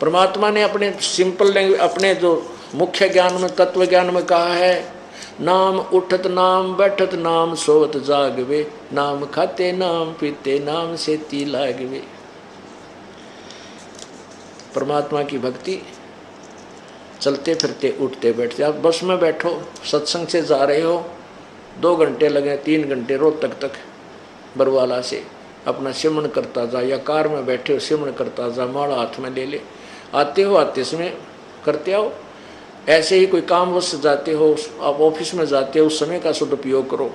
परमात्मा ने अपने सिंपल लैंग्वेज, अपने जो मुख्य ज्ञान में, तत्व ज्ञान में कहा है, नाम उठत नाम बैठत नाम सोवत जागवे, नाम खाते नाम पीते नाम सेती लागवे। परमात्मा की भक्ति चलते फिरते उठते बैठते। आप बस में बैठो, सत्संग से जा रहे हो, 2 घंटे लगे, 3 घंटे रोहतक तक बरवाला से अपना सिमरन करता जा, या कार में बैठे हो सिमरन करता जा, माला हाथ में ले ले, आते हो आते समय करते आओ। ऐसे ही कोई काम वश जाते हो, आप ऑफिस में जाते हो, उस समय का सदुपयोग करो।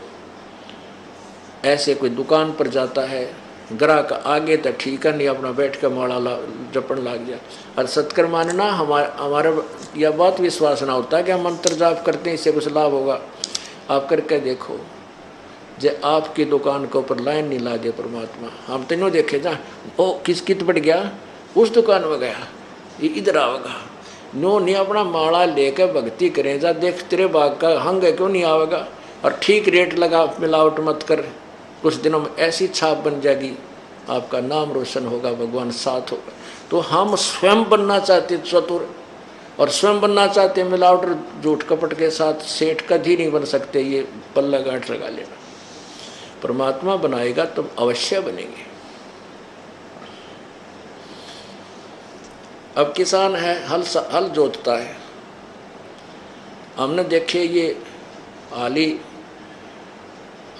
ऐसे कोई दुकान पर जाता है, ग्राहक आगे तो ठीक है, नहीं अपना बैठ कर माला जपन लाग गया। और सत्कर मानना हमारा यह बात विश्वास ना होता कि हम मंत्र जाप करते हैं इससे कुछ लाभ होगा। आप करके देखो, जे आपकी दुकान के ऊपर लाइन नहीं लागे परमात्मा, हम तीनों देखे जा, ओ किस कित बढ़ गया, उस दुकान में गया, ये इधर आवेगा, नो नहीं अपना माला लेकर भक्ति करें जा, देख तेरे बाग का हंग है क्यों नहीं आवेगा, और ठीक रेट लगा, मिलावट मत कर, कुछ दिनों में ऐसी छाप बन जाएगी, आपका नाम रोशन होगा, भगवान साथ होगा। तो हम स्वयं बनना चाहते चतुर, और स्वयं बनना चाहते मिलावट झूठ कपट के साथ, सेठ कभी नहीं बन सकते, ये पल्ला गांठ लगा लेना। परमात्मा बनाएगा तो अवश्य बनेंगे। अब किसान है, हल जोतता है, हमने देखे ये हाली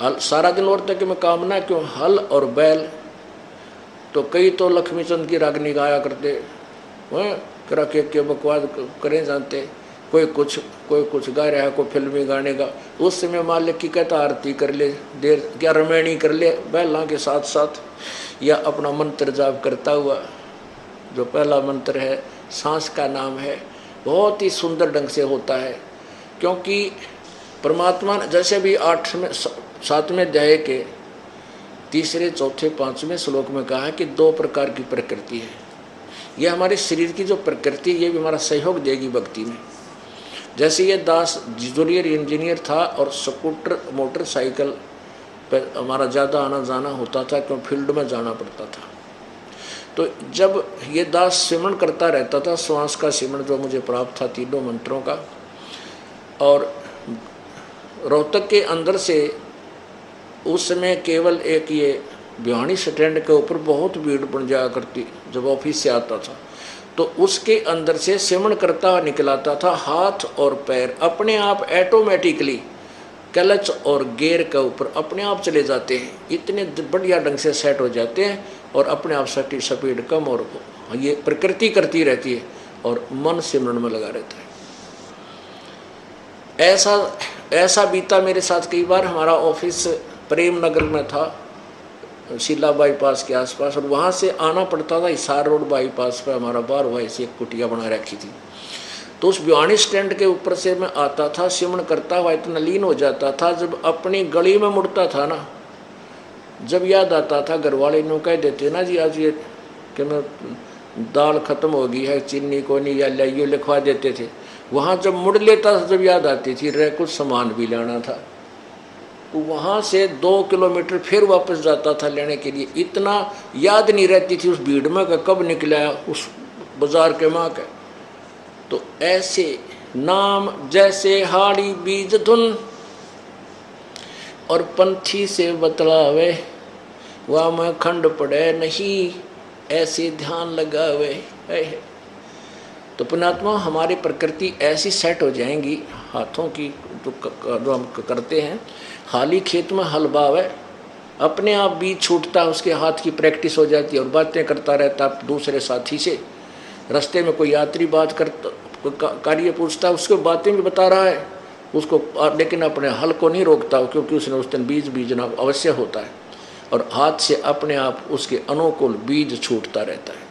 सारा दिन और तक में कामना क्यों, हल और बैल तो कई तो लक्ष्मी चंद की रागनी गाया करते, वह करा के बकवाद करें जानते, कोई कुछ गा रहा है, कोई फिल्मी गाने का, उस समय मालिक की कहता आरती कर ले, देर क्या रमैनी कर ले बैलों के साथ साथ, या अपना मंत्र जाप करता हुआ। जो पहला मंत्र है सांस का नाम है, बहुत ही सुंदर ढंग से होता है, क्योंकि परमात्मा ने जैसे भी 7वें अध्याय के 3, 4, 5वें श्लोक में कहा है कि 2 प्रकार की प्रकृति है। यह हमारे शरीर की जो प्रकृति, ये भी हमारा सहयोग देगी भक्ति में। जैसे ये दास जूनियर इंजीनियर था और स्कूटर मोटरसाइकिल पर हमारा ज़्यादा आना जाना होता था, क्यों फील्ड में जाना पड़ता था। तो जब ये दास सिमरन करता रहता था, श्वास का सिमरन जो मुझे प्राप्त था 3 मंत्रों का, और रोहतक के अंदर से उस समय केवल एक ये भिवानी स्टैंड के ऊपर बहुत भीड़ बन जाया करती जब ऑफिस से आता था, तो उसके अंदर से सिमरन करता हुआ निकलाता था। हाथ और पैर अपने आप ऑटोमेटिकली क्लच और गियर के ऊपर अपने आप चले जाते हैं, इतने बढ़िया ढंग से सेट हो जाते हैं, और अपने आप स्पीड कम, और ये प्रकृति करती रहती है और मन सिमरन में लगा रहता है। ऐसा बीता मेरे साथ कई बार। हमारा ऑफिस प्रेम नगर में था, शीला बाईपास के आसपास, और वहाँ से आना पड़ता था हिसार रोड बाईपास पर, हमारा बार भाई से एक कुटिया बना रखी थी। तो उस भिवानी स्टैंड के ऊपर से मैं आता था, सिमरन करता हुआ इतना लीन हो जाता था, जब अपनी गली में मुड़ता था ना, जब याद आता था, घर वाले नो कह देते ना जी आज ये कि मैं दाल ख़त्म हो गई है, चीनी को नहीं, या लाइयो लिखवा देते थे। वहाँ जब मुड़ लेता था, जब याद आती थी रे कुछ सामान भी लेना था, तो वहाँ से 2 किलोमीटर फिर वापस जाता था लेने के लिए। इतना याद नहीं रहती थी उस भीड़ में कब निकला उस बाजार के माँ का। तो ऐसे नाम जैसे हाड़ी बीज धुन, और पंथी से बतलावे, वह में खंड पड़े नहीं, ऐसे ध्यान लगावे। तो पुण्यात्मा हमारी प्रकृति ऐसी सेट हो जाएंगी, हाथों की जो हम करते हैं, हाली खेत में हल बावे, अपने आप बीज छूटता है, उसके हाथ की प्रैक्टिस हो जाती है, और बातें करता रहता दूसरे साथी से। रास्ते में कोई यात्री बात करता, कार्य पूछता, उसको बातें भी बता रहा है उसको, लेकिन अपने हल को नहीं रोकता, क्योंकि उसने उस दिन बीज बीजना अवश्य होता है, और हाथ से अपने आप उसके अनुकूल बीज छूटता रहता है।